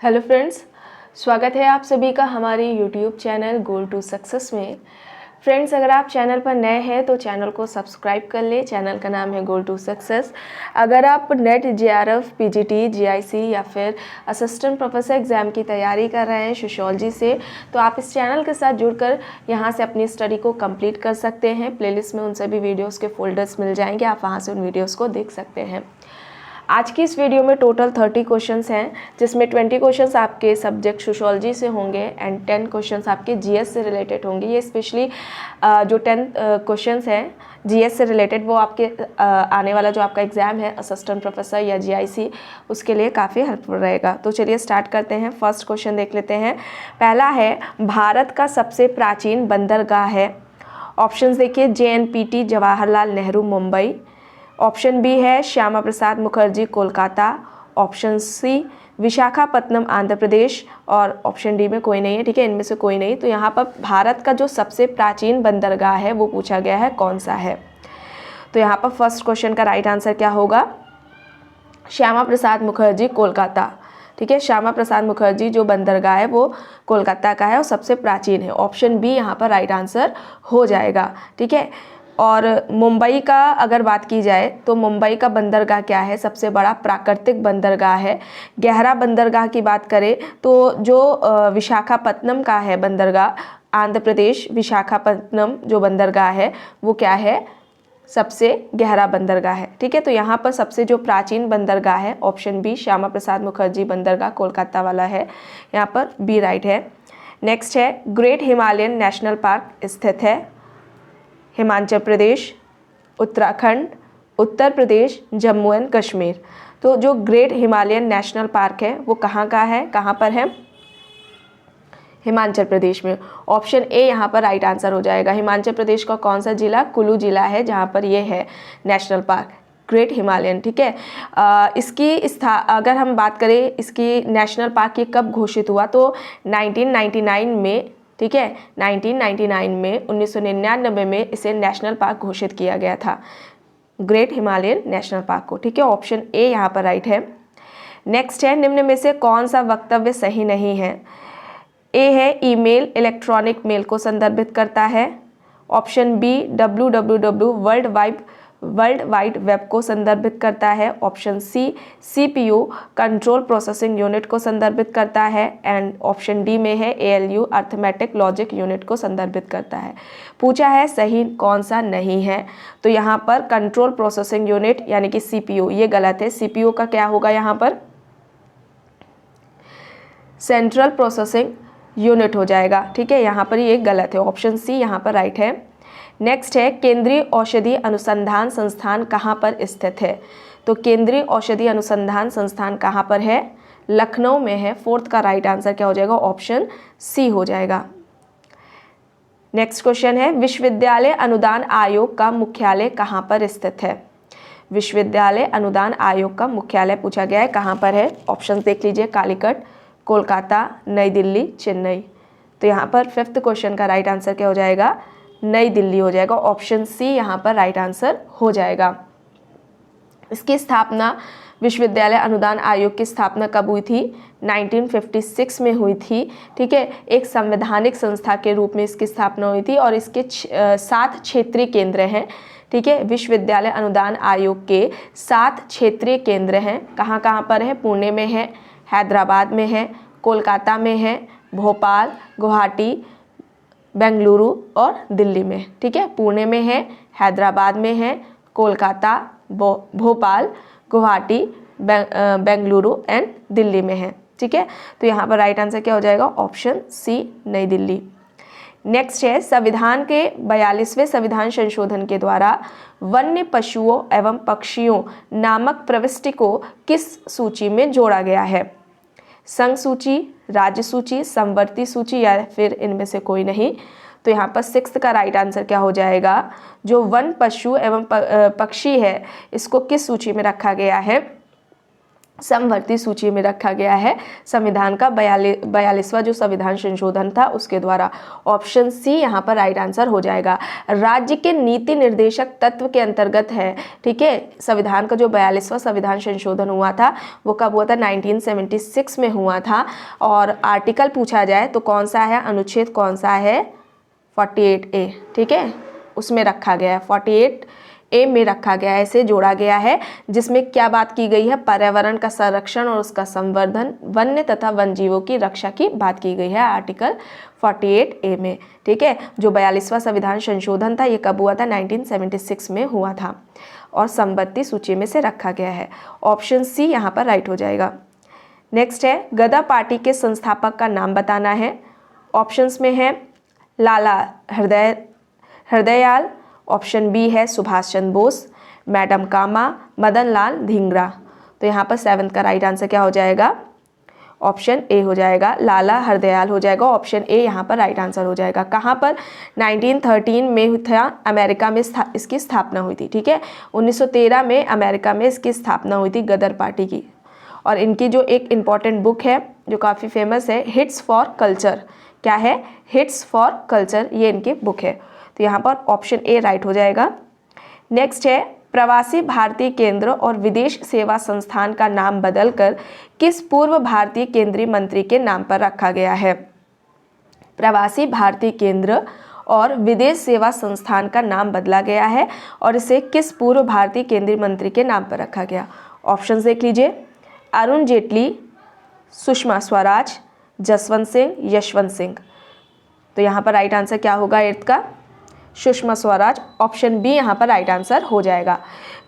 Hello friends, स्वागत है आप सभी का हमारे YouTube channel goal to success में। फ्रेंड्स, अगर आप चैनल पर नए हैं तो चैनल को सब्सक्राइब कर लें। चैनल का नाम है गोल टू सक्सेस। अगर आप नेट, जेआरएफ, पीजीटी, जीआईसी या फिर असिस्टेंट प्रोफेसर एग्ज़ाम की तैयारी कर रहे हैं सोशियोलॉजी से, तो आप इस चैनल के साथ जुड़कर यहां से अपनी स्टडी को कंप्लीट कर सकते हैं। प्लेलिस्ट में उन सभी वीडियोज़ के फोल्डर्स मिल जाएंगे, आप वहाँ से उन वीडियोज़ को देख सकते हैं। आज की इस वीडियो में टोटल 30 क्वेश्चंस हैं, जिसमें 20 क्वेश्चंस आपके सब्जेक्ट सोशियोलॉजी से होंगे एंड 10 क्वेश्चंस आपके जीएस से रिलेटेड होंगे। ये स्पेशली जो 10 क्वेश्चंस हैं जीएस से रिलेटेड, वो आपके आने वाला जो आपका एग्ज़ाम है असिस्टेंट प्रोफेसर या जीआईसी, उसके लिए काफ़ी हेल्पफुल रहेगा। तो चलिए स्टार्ट करते हैं। फर्स्ट क्वेश्चन देख लेते हैं। पहला है, भारत का सबसे प्राचीन बंदरगाह है। ऑप्शंस देखिए, JNPT Jawaharlal Nehru Mumbai. Option B है श्यामा प्रसाद मुखर्जी कोलकाता। Option C Visakhapatnam Andhra Pradesh. और ऑप्शन डी में कोई नहीं है, ठीक है, इनमें से कोई नहीं। तो यहाँ पर भारत का जो सबसे प्राचीन बंदरगाह है वो पूछा गया है, कौन सा है। तो यहाँ पर फर्स्ट क्वेश्चन का राइट आंसर क्या होगा? श्यामा प्रसाद मुखर्जी कोलकाता। ठीक है, श्यामा प्रसाद मुखर्जी जो बंदरगाह है वो कोलकाता का है और सबसे प्राचीन है। ऑप्शन बी यहाँ पर राइट आंसर हो जाएगा। ठीक है, और मुंबई का अगर बात की जाए तो मुंबई का बंदरगाह क्या है? सबसे बड़ा प्राकृतिक बंदरगाह है। गहरा बंदरगाह की बात करें तो जो विशाखापत्तनम का है बंदरगाह, आंध्र प्रदेश विशाखापत्तनम जो बंदरगाह है वो क्या है? सबसे गहरा बंदरगाह है। ठीक है, तो यहाँ पर सबसे जो प्राचीन बंदरगाह है ऑप्शन बी श्यामा प्रसाद मुखर्जी बंदरगाह कोलकाता वाला है, यहाँ पर बी राइट है। नेक्स्ट है, ग्रेट हिमालयन नेशनल पार्क स्थित है हिमाचल प्रदेश, उत्तराखंड, उत्तर प्रदेश, जम्मू एंड कश्मीर। तो जो ग्रेट हिमालयन नेशनल पार्क है वो कहाँ का है, कहाँ पर है? हिमाचल प्रदेश में। ऑप्शन ए यहाँ पर राइट आंसर हो जाएगा। हिमाचल प्रदेश का कौन सा जिला? कुल्लू जिला है जहाँ पर ये है नेशनल पार्क ग्रेट हिमालयन। ठीक है, अगर हम बात करें इसकी नेशनल पार्क की कब घोषित हुआ, तो 1999 में। ठीक है, 1999 में 1999 में इसे नेशनल पार्क घोषित किया गया था, ग्रेट हिमालयन नेशनल पार्क को। ठीक है, ऑप्शन ए यहाँ पर राइट है। नेक्स्ट है, निम्न में से कौन सा वक्तव्य सही नहीं है? ए है ईमेल इलेक्ट्रॉनिक मेल को संदर्भित करता है। Option B www world wide web को संदर्भित करता है। Option C CPU control processing unit को संदर्भित करता है। एंड ऑप्शन डी में है एएलयू अर्थमेटिक लॉजिक यूनिट को संदर्भित करता है। पूछा है सही कौन सा नहीं है, तो यहाँ पर कंट्रोल प्रोसेसिंग यूनिट यानी कि सीपीयू, ये गलत है। सीपीयू का क्या होगा यहाँ पर? सेंट्रल प्रोसेसिंग यूनिट हो जाएगा। ठीक है, यहाँ पर ये गलत है। ऑप्शन सी यहाँ पर राइट है। नेक्स्ट है, केंद्रीय औषधि अनुसंधान संस्थान कहाँ पर स्थित है? तो केंद्रीय औषधि अनुसंधान संस्थान कहाँ पर है? लखनऊ में है। फोर्थ का राइट आंसर क्या हो जाएगा? ऑप्शन सी हो जाएगा। नेक्स्ट क्वेश्चन है, विश्वविद्यालय अनुदान आयोग का मुख्यालय कहाँ पर स्थित है? विश्वविद्यालय अनुदान आयोग का मुख्यालय पूछा गया है, कहाँ पर है? ऑप्शन देख लीजिए, कालीकट, कोलकाता, नई दिल्ली, चेन्नई। तो यहाँ पर फिफ्थ क्वेश्चन का राइट आंसर क्या हो जाएगा? नई दिल्ली हो जाएगा। ऑप्शन सी यहाँ पर राइट आंसर हो जाएगा। इसकी स्थापना, विश्वविद्यालय अनुदान आयोग की स्थापना कब हुई थी? 1956 में हुई थी। ठीक है, एक संवैधानिक संस्था के रूप में इसकी स्थापना हुई थी और इसके 7 क्षेत्रीय केंद्र हैं। ठीक है, विश्वविद्यालय अनुदान आयोग के 7 क्षेत्रीय केंद्र हैं। कहाँ कहाँ पर है? पुणे में है, हैदराबाद में है, कोलकाता में है, भोपाल, गुवाहाटी, बेंगलुरु और दिल्ली में। ठीक है, पुणे में है, हैदराबाद में है, कोलकाता, भोपाल, गुवाहाटी, बेंगलुरु एंड दिल्ली में है। ठीक है, तो यहाँ पर राइट आंसर क्या हो जाएगा? ऑप्शन सी नई दिल्ली। नेक्स्ट है, संविधान के 42वें संविधान संशोधन के द्वारा वन्य पशुओं एवं पक्षियों नामक प्रविष्टि को किस सूची में जोड़ा गया है? संघ सूची, राज्य सूची, समवर्ती सूची या फिर इनमें से कोई नहीं। तो यहाँ पर सिक्स्थ का राइट आंसर क्या हो जाएगा? जो वन पशु एवं पक्षी है इसको किस सूची में रखा गया है? समवर्ती सूची में रखा गया है संविधान का 42वां जो संविधान संशोधन था उसके द्वारा। ऑप्शन सी यहाँ पर राइट आंसर हो जाएगा। राज्य के नीति निर्देशक तत्व के अंतर्गत है, ठीक है। संविधान का जो 42वां संविधान संशोधन हुआ था वो कब हुआ था, 1976 में हुआ था। और आर्टिकल पूछा जाए तो कौन सा है, अनुच्छेद कौन सा है, 48A, ठीक है, उसमें रखा गया है, 48A में रखा गया है, इसे जोड़ा गया है, जिसमें क्या बात की गई है, पर्यावरण का संरक्षण और उसका संवर्धन, वन्य तथा वन जीवों की रक्षा की बात की गई है आर्टिकल 48A में, ठीक है। जो 42वां संविधान संशोधन था ये कब हुआ था, 1976 में हुआ था और संपत्ति सूची में से रखा गया है। ऑप्शन सी यहाँ पर राइट हो जाएगा। नेक्स्ट है, गदा पार्टी के संस्थापक का नाम बताना है। ऑप्शंस में है लाला हृदयाल, ऑप्शन बी है सुभाष चंद्र बोस, मैडम कामा, मदन लाल धिंगरा। तो यहाँ पर 7th का राइट आंसर क्या हो जाएगा, ऑप्शन ए हो जाएगा, लाला हरदयाल हो जाएगा। ऑप्शन ए यहाँ पर राइट आंसर हो जाएगा। कहाँ पर, 1913 में था, अमेरिका में इसकी स्थापना हुई थी, ठीक है। 1913 में अमेरिका में इसकी स्थापना हुई थी गदर पार्टी की। और इनकी जो एक इम्पॉर्टेंट बुक है जो काफ़ी फेमस है, हिट्स फॉर कल्चर, क्या है, हिट्स फॉर कल्चर, ये इनकी बुक है। तो यहाँ पर ऑप्शन ए राइट हो जाएगा। नेक्स्ट है, प्रवासी भारतीय केंद्र और विदेश सेवा संस्थान का नाम बदलकर किस पूर्व भारतीय केंद्रीय मंत्री के नाम पर रखा गया है। प्रवासी भारतीय केंद्र और विदेश सेवा संस्थान का नाम बदला गया है और इसे किस पूर्व भारतीय केंद्रीय मंत्री के नाम पर रखा गया। ऑप्शन देख लीजिए, अरुण जेटली, सुषमा स्वराज, जसवंत सिंह, यशवंत सिंह। तो यहाँ पर राइट आंसर क्या होगा 8th का, सुषमा स्वराज। ऑप्शन बी यहाँ पर राइट आंसर हो जाएगा।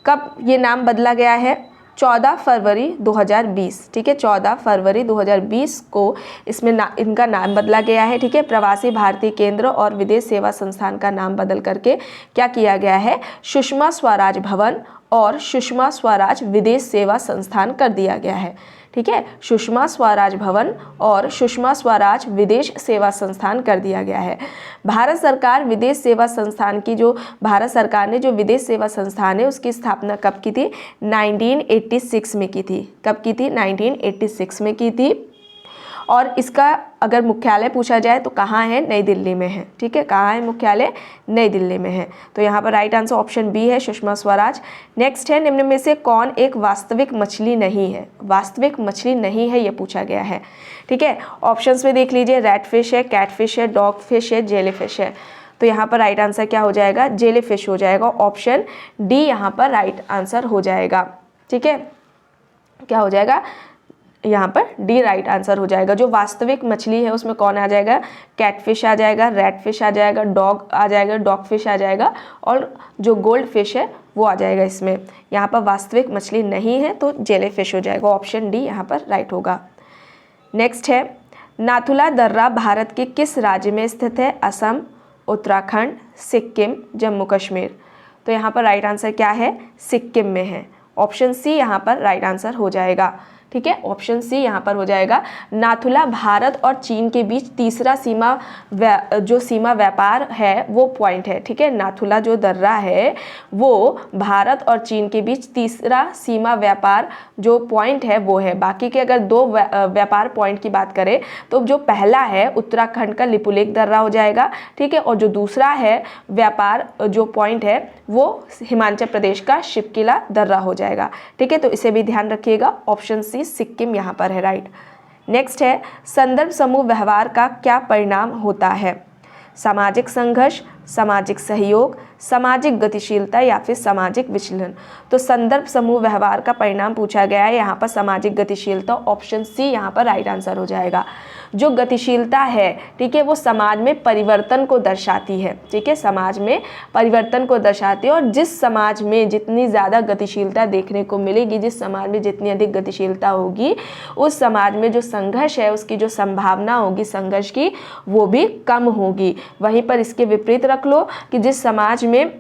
कब ये नाम बदला गया है, 14 फरवरी 2020, ठीक है, 14 फरवरी 2020 को इसमें इनका नाम बदला गया है, ठीक है। प्रवासी भारतीय केंद्र और विदेश सेवा संस्थान का नाम बदल करके क्या किया गया है, सुषमा स्वराज भवन और सुषमा स्वराज विदेश सेवा संस्थान कर दिया गया है, ठीक है। सुषमा स्वराज भवन और सुषमा स्वराज विदेश सेवा संस्थान कर दिया गया है। भारत सरकार विदेश सेवा संस्थान की जो भारत सरकार ने जो विदेश सेवा संस्थान है उसकी स्थापना कब की थी, 1986 में की थी। कब की थी, 1986 में की थी। और इसका अगर मुख्यालय पूछा जाए तो कहाँ है, नई दिल्ली में है, ठीक है। कहाँ है मुख्यालय, नई दिल्ली में है। तो यहाँ पर राइट आंसर ऑप्शन बी है, सुषमा स्वराज। नेक्स्ट है, निम्न में से कौन एक वास्तविक मछली नहीं है। वास्तविक मछली नहीं है ये पूछा गया है, ठीक है। ऑप्शंस में देख लीजिए, रेड फिश है, कैट फिश है, डॉग फिश है, जेली फिश है। तो यहाँ पर राइट आंसर क्या हो जाएगा, जेली फिश हो जाएगा। ऑप्शन डी यहाँ पर राइट आंसर हो जाएगा, ठीक है। क्या हो जाएगा, यहाँ पर डी राइट आंसर हो जाएगा। जो वास्तविक मछली है उसमें कौन आ जाएगा, कैटफिश आ जाएगा, रेड फिश आ जाएगा, डॉग आ जाएगा, डॉग फिश आ जाएगा और जो गोल्ड फिश है वो आ जाएगा इसमें। यहाँ पर वास्तविक मछली नहीं है तो जेली फिश हो जाएगा। ऑप्शन डी यहाँ पर राइट होगा। नेक्स्ट है, नाथुला दर्रा भारत के किस राज्य में स्थित है। असम, उत्तराखंड, सिक्किम, जम्मू कश्मीर। तो यहाँ पर राइट आंसर क्या है, सिक्किम में है। ऑप्शन सी यहाँ पर राइट आंसर हो जाएगा, ठीक है। ऑप्शन सी यहाँ पर हो जाएगा। नाथुला भारत और चीन के बीच तीसरा जो सीमा व्यापार है वो पॉइंट है, ठीक है। नाथुला जो दर्रा है वो भारत और चीन के बीच तीसरा सीमा व्यापार जो पॉइंट है वो है। बाकी के अगर दो व्यापार पॉइंट की बात करें तो जो पहला है उत्तराखंड का लिपुलेख दर्रा हो जाएगा, ठीक है। और जो दूसरा है व्यापार जो पॉइंट है वो हिमाचल प्रदेश का शिपकिला दर्रा हो जाएगा, ठीक है। तो इसे भी ध्यान रखिएगा। ऑप्शन सी सिक्किम यहाँ पर है राइट। नेक्स्ट है, संदर्भ समूह व्यवहार का क्या परिणाम होता है। सामाजिक संघर्ष, सामाजिक सहयोग, सामाजिक गतिशीलता या फिर सामाजिक विचलन। तो संदर्भ समूह व्यवहार का परिणाम पूछा गया है यहाँ पर सामाजिक गतिशीलता। ऑप्शन सी यहाँ पर राइट आंसर हो जाएगा। जो गतिशीलता है, ठीक है, वो समाज में परिवर्तन को दर्शाती है, ठीक है, समाज में परिवर्तन को दर्शाती है। और जिस समाज में जितनी ज़्यादा गतिशीलता देखने को मिलेगी, जिस समाज में जितनी अधिक गतिशीलता होगी, उस समाज में जो संघर्ष है उसकी जो संभावना होगी संघर्ष की वो भी कम होगी। वहीं पर इसके विपरीत रख लो कि जिस समाज में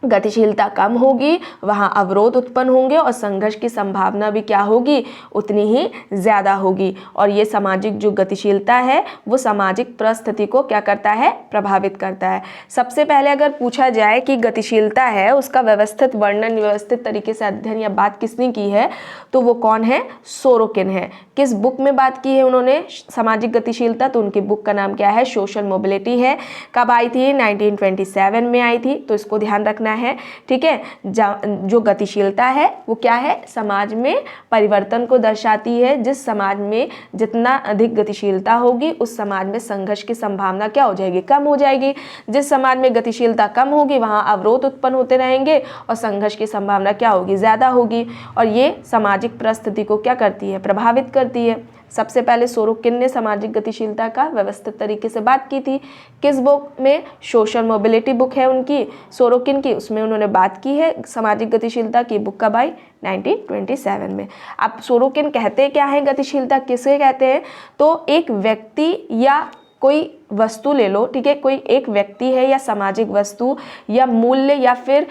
गतिशीलता कम होगी वहाँ अवरोध उत्पन्न होंगे और संघर्ष की संभावना भी क्या होगी, उतनी ही ज़्यादा होगी। और ये सामाजिक जो गतिशीलता है वो सामाजिक परिस्थिति को क्या करता है, प्रभावित करता है। सबसे पहले अगर पूछा जाए कि गतिशीलता है उसका व्यवस्थित वर्णन, व्यवस्थित तरीके से अध्ययन या बात किसने की है, तो वो कौन है, सोरोकिन है। किस बुक में बात की है उन्होंने सामाजिक गतिशीलता, तो उनकी बुक का नाम क्या है, सोशल मोबिलिटी है। कब आई थी, 1927 में आई थी, तो इसको ध्यान रखना है। ठीक है, जो गतिशीलता है वो क्या है, समाज में परिवर्तन को दर्शाती है। जिस समाज में जितना अधिक गतिशीलता होगी उस समाज में संघर्ष की संभावना क्या हो जाएगी, कम हो जाएगी। जिस समाज में गतिशीलता कम होगी वहां अवरोध उत्पन्न होते रहेंगे और संघर्ष की संभावना क्या होगी, ज्यादा होगी। और ये सामाजिक परिस्थिति को क्या करती है, प्रभावित करती है। सबसे पहले सोरोकिन ने सामाजिक गतिशीलता का व्यवस्थित तरीके से बात की थी। किस बुक में, सोशल मोबिलिटी बुक है उनकी सोरोकिन की, उसमें उन्होंने बात की है सामाजिक गतिशीलता की। बुक कब आई, 1927 में। अब सोरोकिन कहते क्या है, गतिशीलता किसे कहते हैं, तो एक व्यक्ति या कोई वस्तु ले लो, ठीक है, कोई एक व्यक्ति है या सामाजिक वस्तु या मूल्य या फिर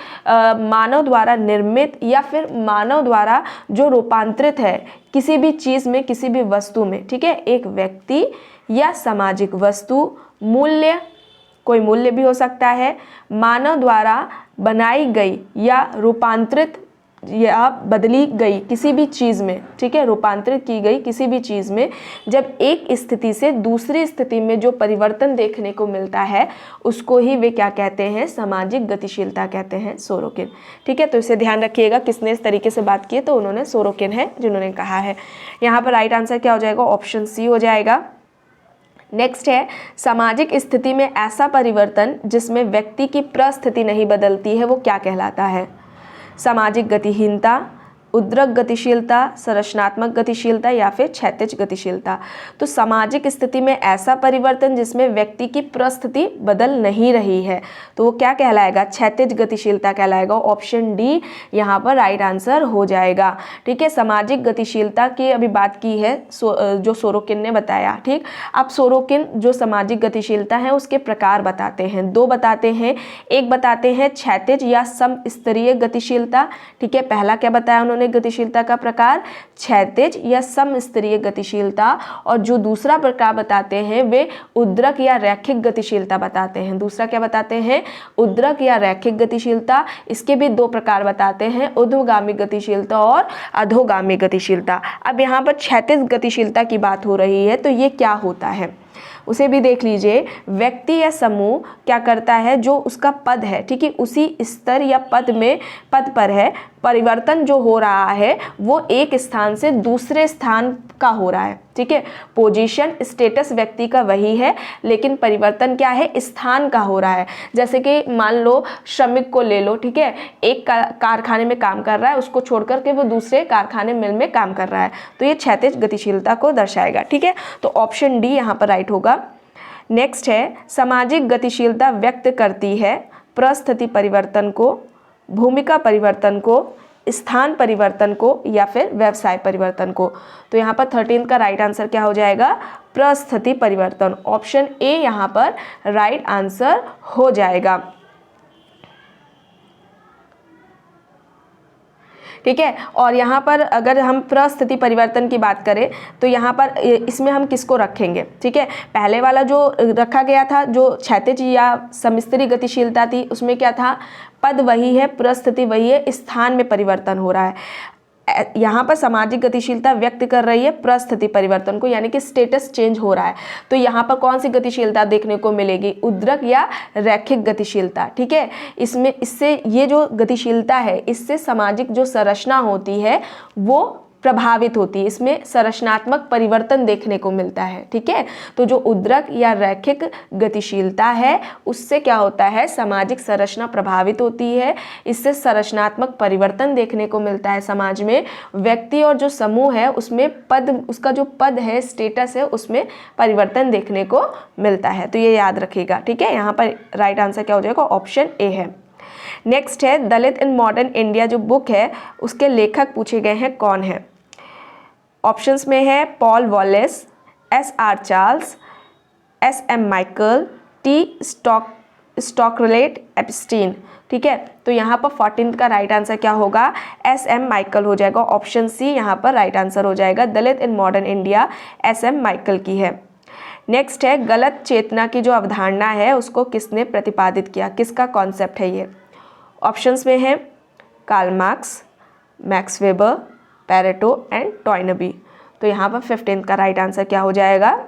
मानव द्वारा निर्मित या फिर मानव द्वारा जो रूपांतरित है किसी भी चीज़ में, किसी भी वस्तु में। ठीक है, एक व्यक्ति या सामाजिक वस्तु, मूल्य, कोई मूल्य भी हो सकता है, मानव द्वारा बनाई गई या रूपांतरित या बदली गई किसी भी चीज़ में, ठीक है, रूपांतरित की गई किसी भी चीज़ में, जब एक स्थिति से दूसरी स्थिति में जो परिवर्तन देखने को मिलता है उसको ही वे क्या कहते हैं, सामाजिक गतिशीलता कहते हैं, सोरोकिन। ठीक है, तो इसे ध्यान रखिएगा, किसने इस तरीके से बात की है, तो उन्होंने, सोरोकिन है जिन्होंने कहा है। यहाँ पर राइट आंसर क्या हो जाएगा, ऑप्शन सी हो जाएगा। नेक्स्ट है, सामाजिक स्थिति में ऐसा परिवर्तन जिसमें व्यक्ति की परिस्थिति नहीं बदलती है वो क्या कहलाता है, सामाजिक गतिहीनता, उद्रक गतिशीलता, संरचनात्मक गतिशीलता या फिर क्षैतिज गतिशीलता। तो सामाजिक स्थिति में ऐसा परिवर्तन जिसमें व्यक्ति की परिस्थिति बदल नहीं रही है तो वो क्या कहलाएगा, क्षैतिज गतिशीलता कहलाएगा। ऑप्शन डी यहाँ पर राइट आंसर हो जाएगा। ठीक है, सामाजिक गतिशीलता की अभी बात की है जो सोरोकिन ने बताया। ठीक, अब सोरोकिन जो सामाजिक गतिशीलता है उसके प्रकार बताते हैं, दो बताते हैं। एक बताते हैं क्षैतिज या समस्तरीय गतिशीलता। ठीक है, पहला क्या बताया उन्होंने गतिशीलता का प्रकार, क्षैतिज या समस्तरीय गतिशीलता। और जो दूसरा प्रकार बताते हैं वे उद्रक या रैखिक गतिशीलता बताते हैं। दूसरा क्या बताते हैं, उद्रक या रैखिक गतिशीलता। इसके भी दो प्रकार बताते हैं, ऊर्ध्वगामी गतिशीलता और अधोगामी गतिशीलता। अब यहाँ पर क्षैतिज गतिशीलता की बात हो रही है तो ये क्या होता है उसे भी देख लीजिए। व्यक्ति या समूह क्या करता है, जो उसका पद है, ठीक है, उसी स्तर या पद पर है, परिवर्तन जो हो रहा है वो एक स्थान से दूसरे स्थान का हो रहा है। ठीक है, पोजीशन, स्टेटस व्यक्ति का वही है लेकिन परिवर्तन क्या है, स्थान का हो रहा है। जैसे कि मान लो श्रमिक को ले लो, ठीक है, एक कारखाने में काम कर रहा है, उसको छोड़ करके वो दूसरे कारखाने मिल में काम कर रहा है, तो ये क्षैतिज गतिशीलता को दर्शाएगा। ठीक है, तो ऑप्शन डी यहाँ पर राइट होगा। नेक्स्ट है, सामाजिक गतिशीलता व्यक्त करती है परिस्थिति परिवर्तन को, भूमिका परिवर्तन को, स्थान परिवर्तन को या फिर व्यवसाय परिवर्तन को। तो यहाँ पर 13 का राइट आंसर क्या हो जाएगा, परिस्थिति परिवर्तन। ऑप्शन ए यहाँ पर राइट आंसर हो जाएगा। ठीक है, और यहाँ पर अगर हम परिस्थिति परिवर्तन की बात करें तो यहाँ पर इसमें हम किसको रखेंगे। ठीक है, पहले वाला जो रखा गया था जो क्षैतिज या समस्तरीय गतिशीलता थी उसमें क्या था, पद वही है, परिस्थिति वही है, स्थान में परिवर्तन हो रहा है। यहाँ पर सामाजिक गतिशीलता व्यक्त कर रही है परिस्थिति परिवर्तन को, यानी कि स्टेटस चेंज हो रहा है। तो यहाँ पर कौन सी गतिशीलता देखने को मिलेगी, उद्रक या रैखिक गतिशीलता। ठीक है, इससे ये जो गतिशीलता है इससे सामाजिक जो संरचना होती है वो प्रभावित होती है, इसमें संरचनात्मक परिवर्तन देखने को मिलता है। ठीक है, तो जो उद्रक या रैखिक गतिशीलता है उससे क्या होता है, सामाजिक संरचना प्रभावित होती है, इससे संरचनात्मक परिवर्तन देखने को मिलता है समाज में। व्यक्ति और जो समूह है उसमें पद, उसका जो पद है, स्टेटस है, उसमें परिवर्तन देखने को मिलता है। तो ये याद रखिएगा। ठीक है, यहाँ पर राइट आंसर क्या हो जाएगा, ऑप्शन ए है। नेक्स्ट है, दलित इन मॉडर्न इंडिया जो बुक है उसके लेखक पूछे गए हैं कौन है। ऑप्शंस में है Paul Wallace, S R Charles, S M Michael, T Scarlett Epstein. ठीक है, तो यहाँ पर 14th का राइट आंसर क्या होगा, SM माइकल हो जाएगा। ऑप्शन सी यहाँ पर राइट आंसर हो जाएगा। Dalit in modern India SM Michael की है। नेक्स्ट है गलत चेतना की जो अवधारणा है उसको किसने प्रतिपादित किया, किसका कॉन्सेप्ट है ये। ऑप्शंस में है Karl Marx, Max Weber, Pareto and Toynbee. तो यहाँ पर 15th का राइट आंसर क्या हो जाएगा,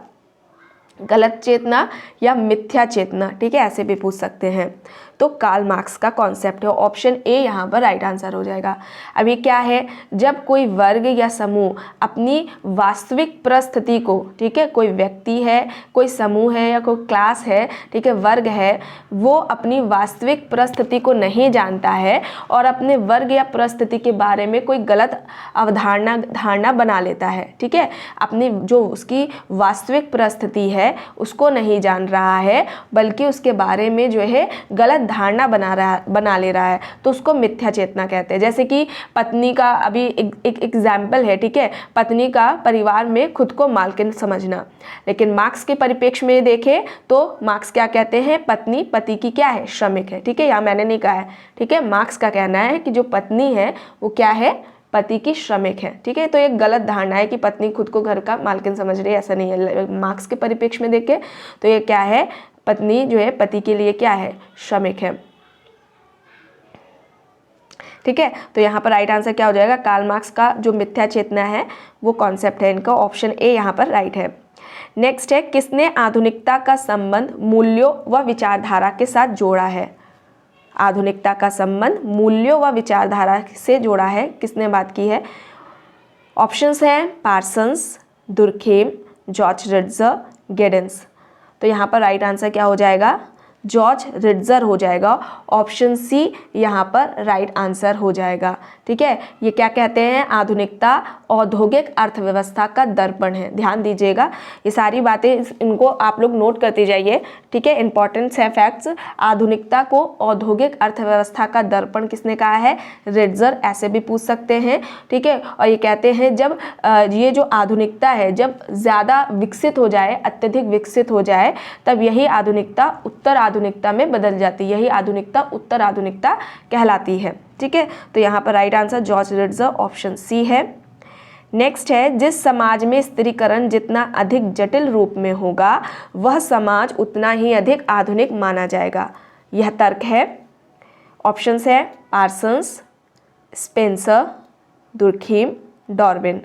गलत चेतना या मिथ्या चेतना। ठीक है, ऐसे भी पूछ सकते हैं। तो कार्ल मार्क्स का कॉन्सेप्ट है। ऑप्शन ए यहाँ पर राइट आंसर हो जाएगा। अब ये क्या है, जब कोई वर्ग या समूह अपनी वास्तविक परिस्थिति को, ठीक है, कोई व्यक्ति है, कोई समूह है या कोई क्लास है, ठीक है, वर्ग है, वो अपनी वास्तविक परिस्थिति को नहीं जानता है और अपने वर्ग या परिस्थिति के बारे में कोई गलत धारणा बना लेता है। ठीक है, अपनी जो उसकी वास्तविक परिस्थिति है उसको नहीं जान रहा है, बल्कि उसके बारे में जो है गलत धारणा बना ले रहा है, तो उसको मिथ्या चेतना कहते हैं। जैसे कि पत्नी का अभी एक एग्जाम्पल है। ठीक है, पत्नी का परिवार में खुद को मालकिन समझना। लेकिन मार्क्स के परिप्रेक्ष्य में देखें तो मार्क्स क्या कहते हैं, पत्नी पति की क्या है, श्रमिक है। ठीक है, यहाँ मैंने नहीं कहा है। ठीक है, मार्क्स का कहना है कि जो पत्नी है वो क्या है, पति की श्रमिक है। ठीक है, तो एक गलत धारणा है कि पत्नी खुद को घर का मालकिन समझ रही है, ऐसा नहीं है। मार्क्स के परिप्रेक्ष्य में देखें तो ये क्या है, पत्नी जो है पति के लिए क्या है, श्रमिक है। ठीक है, तो यहाँ पर राइट आंसर क्या हो जाएगा, कार्ल मार्क्स का जो मिथ्या चेतना है वो कॉन्सेप्ट है इनका। ऑप्शन ए यहाँ पर राइट है। नेक्स्ट है किसने आधुनिकता का संबंध मूल्यों व विचारधारा के साथ जोड़ा है। आधुनिकता का संबंध मूल्यों व विचारधारा से जोड़ा है, किसने बात की है। ऑप्शंस हैं पार्सन्स, दुर्खेम, जॉर्ज रिट्जर, गेडेंस। तो यहाँ पर राइट आंसर क्या हो जाएगा, जॉर्ज रिट्जर हो जाएगा। ऑप्शन सी यहाँ पर राइट आंसर हो जाएगा। ठीक है, ये क्या कहते हैं, आधुनिकता औद्योगिक अर्थव्यवस्था का दर्पण है। ध्यान दीजिएगा, ये सारी बातें इनको आप लोग नोट करते जाइए। ठीक है, इंपॉर्टेंट्स है फैक्ट्स। आधुनिकता को औद्योगिक अर्थव्यवस्था का दर्पण किसने कहा है, रिट्जर। ऐसे भी पूछ सकते हैं। ठीक है, और ये कहते हैं जब ये जो आधुनिकता है जब ज़्यादा विकसित हो जाए, अत्यधिक विकसित हो जाए, तब यही आधुनिकता उत्तर आधुनिकता में बदल जाती है। यही आधुनिकता उत्तर आधुनिकता कहलाती है। ठीक है, तो यहाँ पर right answer George Ritzer, option C है। नेक्स्ट है जिस समाज में स्त्रीकरण जितना अधिक जटिल रूप में होगा वह समाज उतना ही अधिक आधुनिक माना जाएगा। यह तर्क है। ऑप्शंस है पार्सन्स, स्पेंसर, दुर्खीम, डार्विन।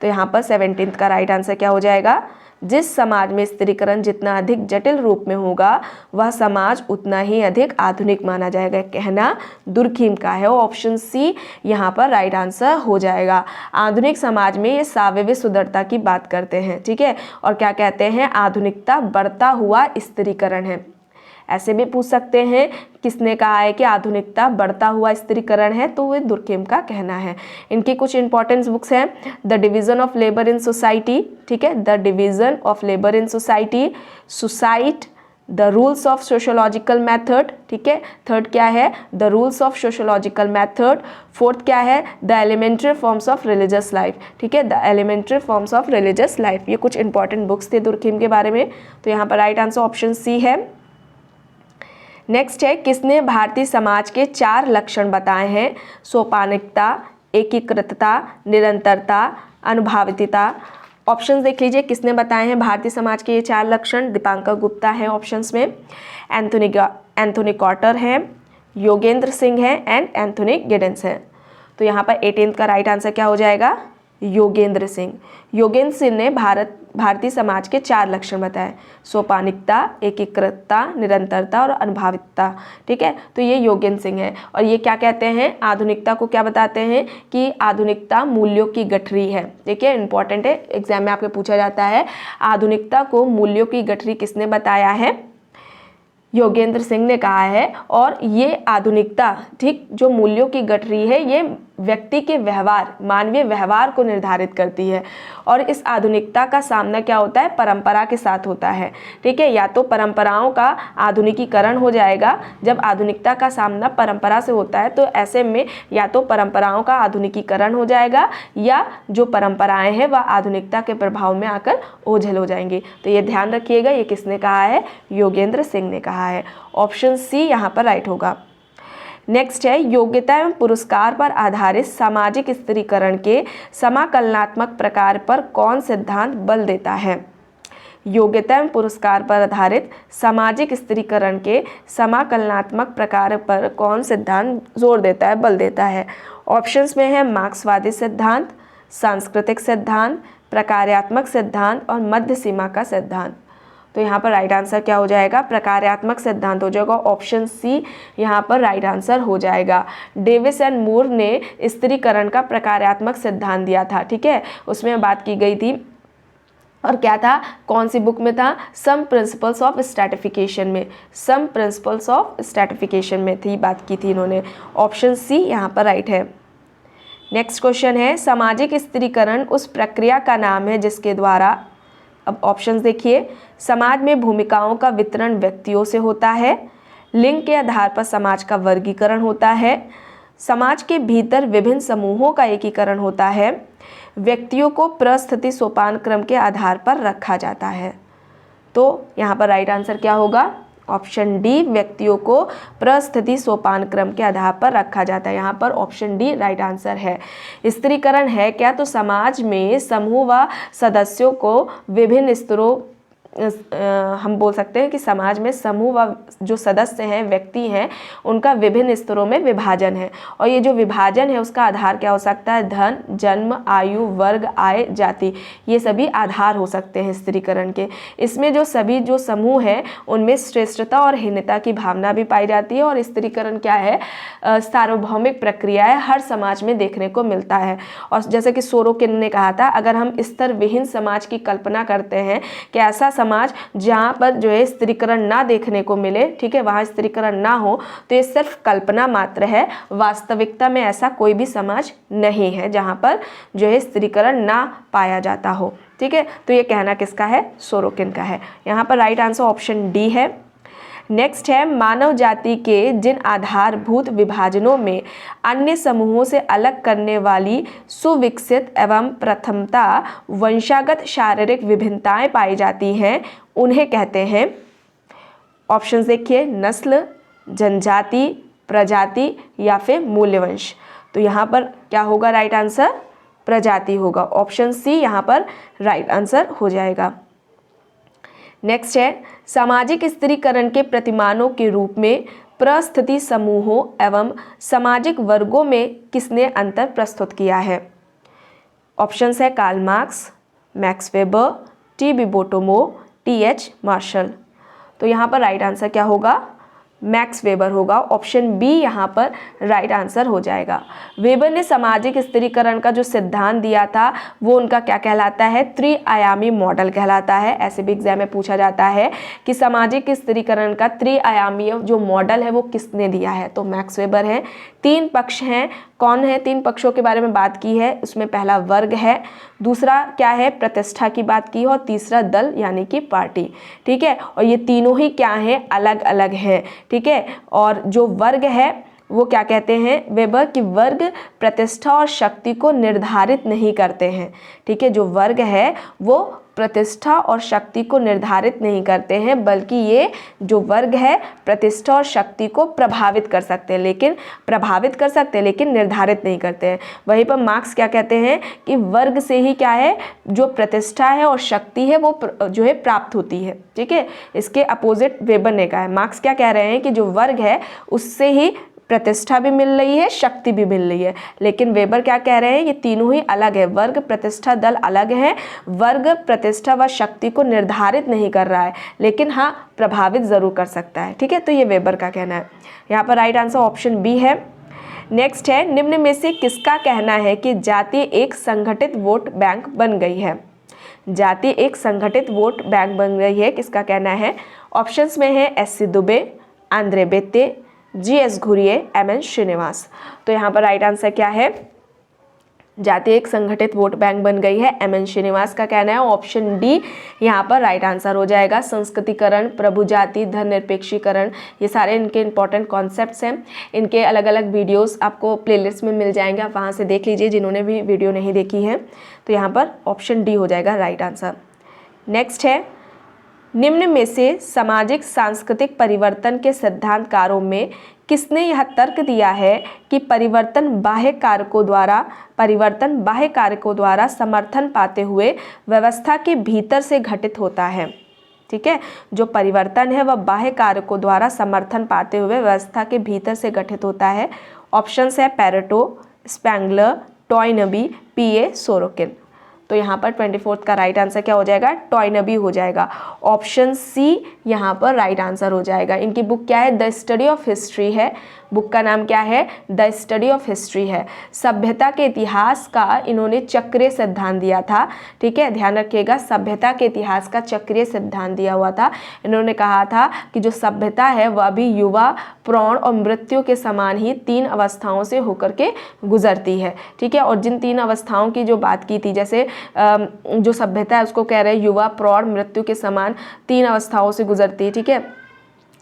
तो यहाँ पर 17th का राइट आंसर क्या हो जाएगा, जिस समाज में स्त्रीकरण जितना अधिक जटिल रूप में होगा वह समाज उतना ही अधिक आधुनिक माना जाएगा। कहना दुर्खीम का है। ऑप्शन सी यहाँ पर राइट आंसर हो जाएगा। आधुनिक समाज में ये सावयवी सुंदरता की बात करते हैं। ठीक है, और क्या कहते हैं, आधुनिकता बढ़ता हुआ स्त्रीकरण है। ऐसे भी पूछ सकते हैं किसने कहा है कि आधुनिकता बढ़ता हुआ स्त्रीकरण है, तो वो दुर्खेम का कहना है। इनकी कुछ इंपॉर्टेंट बुक्स हैं, the division of labour in society. ठीक है, the division of labour in society, society, the rules of sociological method. ठीक है, थर्ड क्या है, the rules of sociological method. Fourth क्या है, the elementary forms of religious life. ठीक है, the elementary forms of religious life. ये कुछ इंपॉर्टेंट बुक्स थे दुर्खेम के बारे में। तो यहाँ पर राइट आंसर ऑप्शन सी है। नेक्स्ट है किसने भारतीय समाज के 4 लक्षण बताए हैं, सोपानिकता, एकीकृतता, निरंतरता, अनुभावितता। ऑप्शंस देख लीजिए किसने बताए हैं भारतीय समाज के ये 4 लक्षण। दीपांकर गुप्ता है ऑप्शंस में, एंथोनी कॉटर है, योगेंद्र सिंह है एंड एंथोनी गिडेंस है। तो यहाँ पर 18th का राइट आंसर क्या हो जाएगा, योगेंद्र सिंह। योगेंद्र सिंह ने भारतीय समाज के 4 लक्षण बताए, सोपानिकता, एकीकृतता, निरंतरता और अनुभावितता। ठीक है, तो ये योगेंद्र सिंह है। और ये क्या कहते हैं, आधुनिकता को क्या बताते हैं कि आधुनिकता मूल्यों की गठरी है। देखिए इंपॉर्टेंट है, एग्जाम में आपके पूछा जाता है, आधुनिकता को मूल्यों की गठरी किसने बताया है, योगेंद्र सिंह ने कहा है। और ये आधुनिकता, ठीक, जो मूल्यों की गठरी है, ये व्यक्ति के व्यवहार, मानवीय व्यवहार को निर्धारित करती है। और इस आधुनिकता का सामना क्या होता है, परंपरा के साथ होता है। ठीक है, या तो परंपराओं का आधुनिकीकरण हो जाएगा, जब आधुनिकता का सामना परंपरा से होता है तो ऐसे में या तो परंपराओं का आधुनिकीकरण हो जाएगा या जो परंपराएं हैं वह आधुनिकता के प्रभाव में आकर ओझल हो जाएंगी। तो ये ध्यान रखिएगा, ये किसने कहा है, योगेंद्र सिंह ने कहा है। ऑप्शन सी यहाँ पर राइट होगा। नेक्स्ट है, योग्यता एवं पुरस्कार पर आधारित सामाजिक स्थिरीकरण के समाकलनात्मक प्रकार पर कौन सिद्धांत बल देता है। योग्यता एवं पुरस्कार पर आधारित सामाजिक स्थिरीकरण के समाकलनात्मक प्रकार पर कौन सिद्धांत जोर देता है, बल देता है। ऑप्शंस में है मार्क्सवादी सिद्धांत, सांस्कृतिक सिद्धांत, प्रकार्यात्मक सिद्धांत और मध्य सीमा का सिद्धांत। तो यहाँ पर राइट आंसर क्या हो जाएगा, प्रकार्यात्मक सिद्धांत हो जाएगा। ऑप्शन सी यहाँ पर राइट आंसर हो जाएगा। डेविस एंड मूर ने स्थिरीकरण का प्रकार्यात्मक सिद्धांत दिया था। ठीक है, उसमें बात की गई थी, और क्या था, कौन सी बुक में था, सम प्रिंसिपल्स ऑफ स्ट्रैटिफिकेशन में, सम प्रिंसिपल्स ऑफ स्ट्रैटिफिकेशन में थी, बात की थी इन्होंने। ऑप्शन सी यहाँ पर राइट है। नेक्स्ट क्वेश्चन है, सामाजिक स्थिरीकरण उस प्रक्रिया का नाम है जिसके द्वारा, अब ऑप्शंस देखिए, समाज में भूमिकाओं का वितरण व्यक्तियों से होता है, लिंग के आधार पर समाज का वर्गीकरण होता है, समाज के भीतर विभिन्न समूहों का एकीकरण होता है, व्यक्तियों को परिस्थिति सोपान क्रम के आधार पर रखा जाता है। तो यहाँ पर राइट आंसर क्या होगा, ऑप्शन डी, व्यक्तियों को परिस्थिति सोपान क्रम के आधार पर रखा जाता है। यहाँ पर ऑप्शन डी राइट आंसर है। स्थिरीकरण है क्या, तो समाज में समूह व सदस्यों को विभिन्न स्तरों, हम बोल सकते हैं कि समाज में समूह व जो सदस्य हैं, व्यक्ति हैं, उनका विभिन्न स्तरों में विभाजन है। और ये जो विभाजन है उसका आधार क्या हो सकता है, धन, जन्म, आयु, वर्ग, आय, जाति, ये सभी आधार हो सकते हैं स्थिरीकरण के। इसमें जो सभी जो समूह हैं उनमें श्रेष्ठता और हीनता की भावना भी पाई जाती है। और स्थिरीकरण क्या है, सार्वभौमिक प्रक्रिया है, हर समाज में देखने को मिलता है। और जैसे कि सोरोकिन ने कहा था, अगर हम स्तर विहीन समाज की कल्पना करते हैं कि ऐसा समाज जहाँ पर जो है स्त्रीकरण ना देखने को मिले, ठीक है, वहाँ स्त्रीकरण ना हो, तो ये सिर्फ कल्पना मात्र है। वास्तविकता में ऐसा कोई भी समाज नहीं है जहाँ पर जो है स्त्रीकरण ना पाया जाता हो। ठीक है, तो ये कहना किसका है, सोरोकिन का है। यहाँ पर राइट आंसर ऑप्शन डी है। नेक्स्ट है, मानव जाति के जिन आधारभूत विभाजनों में अन्य समूहों से अलग करने वाली सुविकसित एवं प्रथमता वंशागत शारीरिक विभिन्नताएं पाई जाती हैं, उन्हें कहते हैं, ऑप्शंस देखिए, नस्ल, जनजाति, प्रजाति या फिर मूल्यवंश। तो यहाँ पर क्या होगा राइट आंसर, प्रजाति होगा। ऑप्शन सी यहाँ पर राइट आंसर हो जाएगा। नेक्स्ट है, सामाजिक स्थिरीकरण के प्रतिमानों के रूप में परिस्थिति समूहों एवं सामाजिक वर्गों में किसने अंतर प्रस्तुत किया है। ऑप्शंस है Karl Marx, Max Weber, T B. Bottomore, T H. Marshall. तो यहाँ पर राइट आंसर क्या होगा, मैक्स वेबर होगा। ऑप्शन बी यहाँ पर राइट आंसर हो जाएगा। वेबर ने सामाजिक स्थिरीकरण का जो सिद्धांत दिया था वो उनका क्या कहलाता है, त्रिआयामी मॉडल कहलाता है। ऐसे भी एग्जाम में पूछा जाता है कि सामाजिक स्थिरीकरण का त्रिआयामी जो मॉडल है वो किसने दिया है, तो मैक्स वेबर है। 3 पक्ष हैं, कौन है, 3 पक्षों के बारे में बात की है। उसमें पहला वर्ग है, दूसरा क्या है, प्रतिष्ठा की बात की है, और तीसरा दल यानी कि पार्टी। ठीक है, और ये तीनों ही क्या हैं, अलग अलग हैं। ठीक है, और जो वर्ग है वो क्या कहते हैं वेबर कि वर्ग प्रतिष्ठा और शक्ति को निर्धारित नहीं करते हैं। ठीक है, जो वर्ग है वो प्रतिष्ठा और शक्ति को निर्धारित नहीं करते हैं, बल्कि ये जो वर्ग है प्रतिष्ठा और शक्ति को प्रभावित कर सकते हैं, लेकिन निर्धारित नहीं करते हैं। वहीं पर मार्क्स क्या कहते हैं कि वर्ग से ही क्या है, जो प्रतिष्ठा है और शक्ति है वो जो है प्राप्त होती है। ठीक है, इसके अपोजिट वेबर ने कहा है। मार्क्स क्या कह रहे हैं कि जो वर्ग है उससे ही प्रतिष्ठा भी मिल रही है, शक्ति भी मिल रही है, लेकिन वेबर क्या कह रहे हैं, ये तीनों ही अलग है। वर्ग, प्रतिष्ठा, दल अलग है। वर्ग प्रतिष्ठा व शक्ति को निर्धारित नहीं कर रहा है, लेकिन हाँ प्रभावित जरूर कर सकता है। ठीक है, तो ये वेबर का कहना है। यहाँ पर राइट आंसर ऑप्शन बी है। नेक्स्ट है, निम्न में से किसका कहना है कि जाति एक संगठित वोट बैंक बन गई है। जाति एक संगठित वोट बैंक बन गई है, किसका कहना है। ऑप्शंस में है S C. Dube, Andre Beteille, GS Ghurye, MN Srinivas. तो यहाँ पर राइट आंसर क्या है, जाति एक संगठित वोट बैंक बन गई है, MN श्रीनिवास का कहना है। ऑप्शन डी यहाँ पर राइट आंसर हो जाएगा। संस्कृतिकरण, प्रभु जाति, धर्मनिरपेक्षीकरण, ये सारे इनके इंपॉर्टेंट कॉन्सेप्ट्स हैं। इनके अलग अलग वीडियोस आपको प्लेलिस्ट में मिल जाएंगे, आप वहाँ से देख लीजिए जिन्होंने भी वीडियो नहीं देखी है। तो यहाँ पर ऑप्शन डी हो जाएगा राइट आंसर। नेक्स्ट है, निम्न में से सामाजिक सांस्कृतिक परिवर्तन के सिद्धांतकारों में किसने यह तर्क दिया है कि परिवर्तन बाह्य कारकों द्वारा समर्थन पाते हुए व्यवस्था के भीतर से घटित होता है। ठीक है, जो परिवर्तन है वह बाह्य कारकों द्वारा समर्थन पाते हुए व्यवस्था के भीतर से घटित होता है। ऑप्शंस है Pareto, Spengler, Toynbee, PA Sorokin. तो यहाँ पर 24th का राइट आंसर क्या हो जाएगा, टॉयनबी हो जाएगा। ऑप्शन सी यहाँ पर राइट आंसर हो जाएगा। इनकी बुक क्या है, द स्टडी ऑफ हिस्ट्री है। बुक का नाम क्या है, द स्टडी ऑफ हिस्ट्री है। सभ्यता के इतिहास का इन्होंने चक्रीय सिद्धांत दिया था। ठीक है, ध्यान रखिएगा, सभ्यता के इतिहास का चक्रीय सिद्धांत दिया हुआ था। इन्होंने कहा था कि जो सभ्यता है वह भी युवा, प्रौढ़ और मृत्यु के समान ही 3 अवस्थाओं से होकर के गुजरती है। ठीक है, और जिन 3 अवस्थाओं की जो बात की थी, जैसे जो सभ्यता है उसको कह रहे हैं युवा, प्रौढ़, मृत्यु के समान 3 अवस्थाओं से गुजरती है। ठीक है,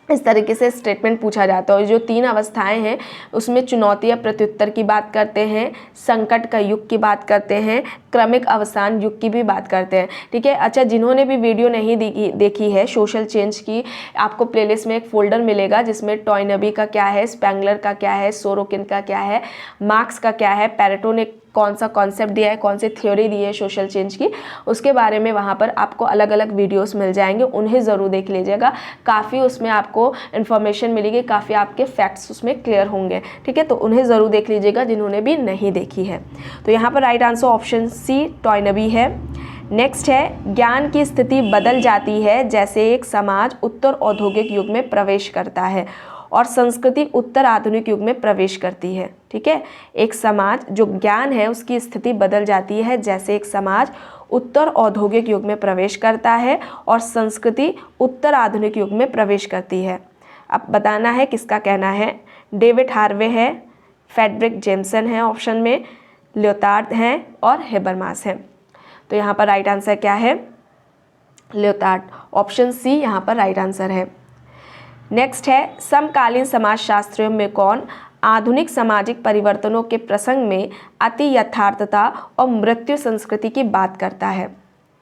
इस तरीके से स्टेटमेंट पूछा जाता है। और जो 3 अवस्थाएं हैं उसमें चुनौती या प्रत्युत्तर की बात करते हैं, संकट का युग की बात करते हैं, क्रमिक अवसान युग की भी बात करते हैं। ठीक है, अच्छा, जिन्होंने भी वीडियो नहीं देखी है सोशल चेंज की, आपको प्लेलिस्ट में एक फोल्डर मिलेगा जिसमें टॉयनबी का क्या है, स्पेंगलर का क्या है, सोरोकिन का क्या है, मार्क्स का क्या है, पेरेटो ने कौन सा कॉन्सेप्ट दिया है, कौन सी थ्योरी दी है सोशल चेंज की, उसके बारे में वहाँ पर आपको अलग अलग वीडियोस मिल जाएंगे, उन्हें ज़रूर देख लीजिएगा। काफ़ी उसमें आपको इन्फॉर्मेशन मिलेगी, काफ़ी आपके फैक्ट्स उसमें क्लियर होंगे। ठीक है, तो उन्हें ज़रूर देख लीजिएगा जिन्होंने भी नहीं देखी है। तो यहाँ पर right answer option C Toynbee है। नेक्स्ट है, ज्ञान की स्थिति बदल जाती है जैसे एक समाज उत्तर औद्योगिक युग में प्रवेश करता है और संस्कृति उत्तर आधुनिक युग में प्रवेश करती है। ठीक है, एक समाज, जो ज्ञान है उसकी स्थिति बदल जाती है जैसे एक समाज उत्तर औद्योगिक युग में प्रवेश करता है और संस्कृति उत्तर आधुनिक युग में प्रवेश करती है। अब बताना है किसका कहना है। डेविड हार्वे है, फ्रेडरिक जेम्सन है ऑप्शन में, लियोटार्ड हैं और हेबरमास है। तो यहाँ पर राइट आंसर क्या है, लियोटार्ड। ऑप्शन सी यहाँ पर राइट आंसर है। नेक्स्ट है, समकालीन समाजशास्त्रियों में कौन आधुनिक सामाजिक परिवर्तनों के प्रसंग में अति यथार्थता और मृत्यु संस्कृति की बात करता है।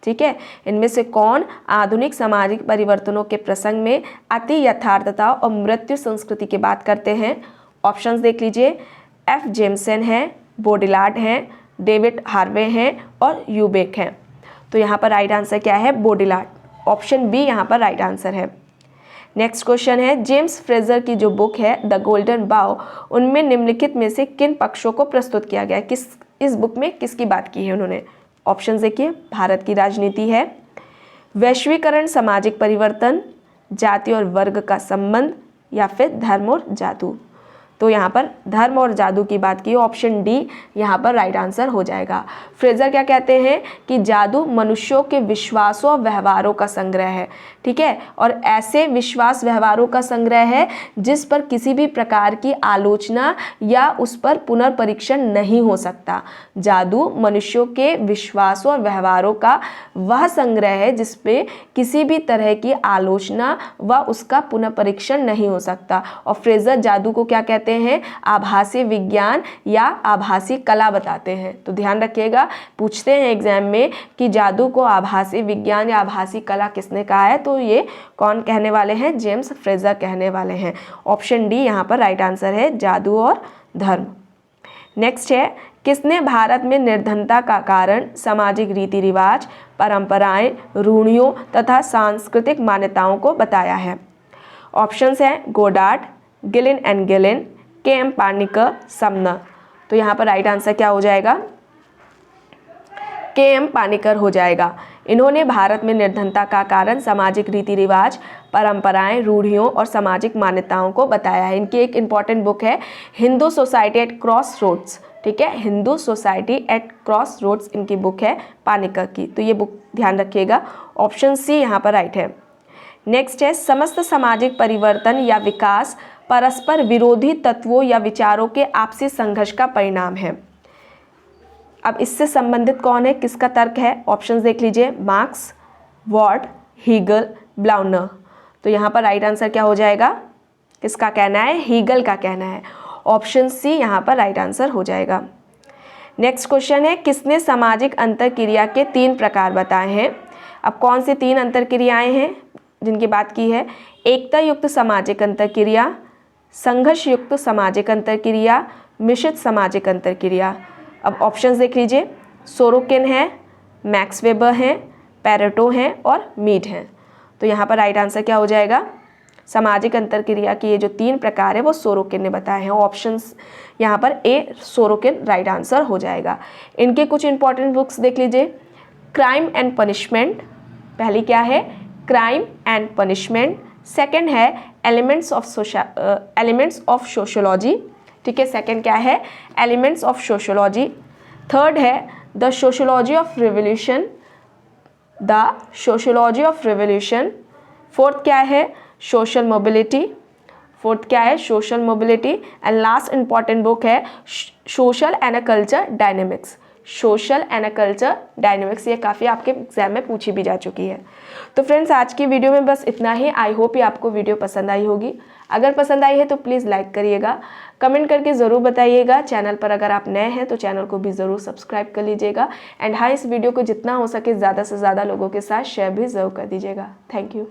ठीक है, इनमें से कौन आधुनिक सामाजिक परिवर्तनों के प्रसंग में अति यथार्थता और मृत्यु संस्कृति की बात करते हैं। ऑप्शंस देख लीजिए, F जेम्सन है, बोडिलार्ड हैं, डेविड हार्वे हैं और यूबेक हैं। तो यहाँ पर राइट आंसर क्या है, बोडिलार्ड। ऑप्शन बी यहाँ पर राइट आंसर है। नेक्स्ट क्वेश्चन है, जेम्स फ्रेजर की जो बुक है द गोल्डन बाउ, उनमें निम्नलिखित में से किन पक्षों को प्रस्तुत किया गया है। इस बुक में किसकी बात की है उन्होंने। ऑप्शन देखिए, भारत की राजनीति है, वैश्वीकरण, सामाजिक परिवर्तन, जाति और वर्ग का संबंध, या फिर धर्म और जादू। तो यहाँ पर धर्म और जादू की बात की, ऑप्शन डी यहाँ पर राइट आंसर हो जाएगा। फ्रेजर क्या कहते हैं कि जादू मनुष्यों के विश्वासों और व्यवहारों का संग्रह है। ठीक है, और ऐसे विश्वास व्यवहारों का संग्रह है जिस पर किसी भी प्रकार की आलोचना या उस पर पुनर्परीक्षण नहीं हो सकता। जादू मनुष्यों के विश्वासों और व्यवहारों का वह संग्रह है जिस पे किसी भी तरह की आलोचना व उसका पुनर्परीक्षण नहीं हो सकता। और फ्रेजर जादू को क्या कहते हैं, आभासी विज्ञान या आभासी कला बताते हैं। तो ध्यान रखिएगा, पूछते हैं एग्जाम में कि जादू को आभासी विज्ञान या आभासी कला किसने कहा है, तो ये कौन कहने वाले हैं, जेम्स फ्रेजर कहने वाले हैं। ऑप्शन डी यहाँ पर राइट आंसर है, जादू और धर्म। नेक्स्ट है, किसने भारत में निर्धनता का कारण सामाजिक रीति रिवाज, परंपराएं, रूढ़ियों तथा सांस्कृतिक मान्यताओं को बताया है। ऑप्शंस हैं Goddard, Gillin and Gillin, K M. Panikkar, Sumner. तो यहाँ पर राइट आंसर क्या हो जाएगा, के.एम. पानिकर हो जाएगा। इन्होंने भारत में निर्धनता का कारण सामाजिक रीति रिवाज, परंपराएं, रूढ़ियों और सामाजिक मान्यताओं को बताया है। इनकी एक इम्पॉर्टेंट बुक है Hindu society at cross roads. ठीक है, Hindu society at cross roads इनकी बुक है पानिकर की। तो ये बुक ध्यान रखिएगा, ऑप्शन सी यहाँ पर राइट है। नेक्स्ट है, समस्त सामाजिक परिवर्तन या विकास परस्पर विरोधी तत्वों या विचारों के आपसी संघर्ष का परिणाम है। अब इससे संबंधित कौन है, किसका तर्क है? ऑप्शंस देख लीजिए, मार्क्स, वॉर्ड, हीगल, ब्लाउनर। तो यहाँ पर राइट आंसर क्या हो जाएगा? किसका कहना है? हीगल का कहना है। ऑप्शन सी यहाँ पर राइट आंसर हो जाएगा। नेक्स्ट क्वेश्चन है, किसने सामाजिक अंतरक्रिया के 3 प्रकार बताए हैं? अब कौन सी 3 अंतरक्रियाएं हैं जिनकी बात की है? एकता युक्त सामाजिक अंतरक्रिया, संघर्ष युक्त सामाजिक अंतरक्रिया, मिश्रित सामाजिक अंतरक्रिया। अब ऑप्शंस देख लीजिए, सोरोकिन है, मैक्स वेबर हैं, पैरेटो हैं और मीड हैं। तो यहाँ पर राइट आंसर क्या हो जाएगा? सामाजिक अंतरक्रिया की ये जो 3 प्रकार है वो सोरोकिन ने बताए हैं। ऑप्शंस यहाँ पर ए सोरोकिन राइट आंसर हो जाएगा। इनके कुछ इंपॉर्टेंट बुक्स देख लीजिए, क्राइम एंड पनिशमेंट, पहली क्या है? Crime and punishment. सेकंड है एलिमेंट्स ऑफ सोशियोलॉजी, ठीक है, सेकंड क्या है? Elements of sociology. थर्ड है the sociology of revolution, the sociology of revolution. Fourth क्या है? सोशल मोबिलिटी, फोर्थ क्या है? Social mobility. And last important book है social and a culture dynamics, social and a culture dynamics. ये काफ़ी आपके exam में पूछी भी जा चुकी है। तो फ्रेंड्स, आज की वीडियो में बस इतना ही। आई होप ये आपको वीडियो पसंद आई होगी। अगर पसंद आई है तो प्लीज़ लाइक करिएगा, कमेंट करके ज़रूर बताइएगा। चैनल पर अगर आप नए हैं तो चैनल को भी ज़रूर सब्सक्राइब कर लीजिएगा। एंड हाँ, इस वीडियो को जितना हो सके ज़्यादा से ज़्यादा लोगों के साथ शेयर भी ज़रूर कर दीजिएगा। Thank you.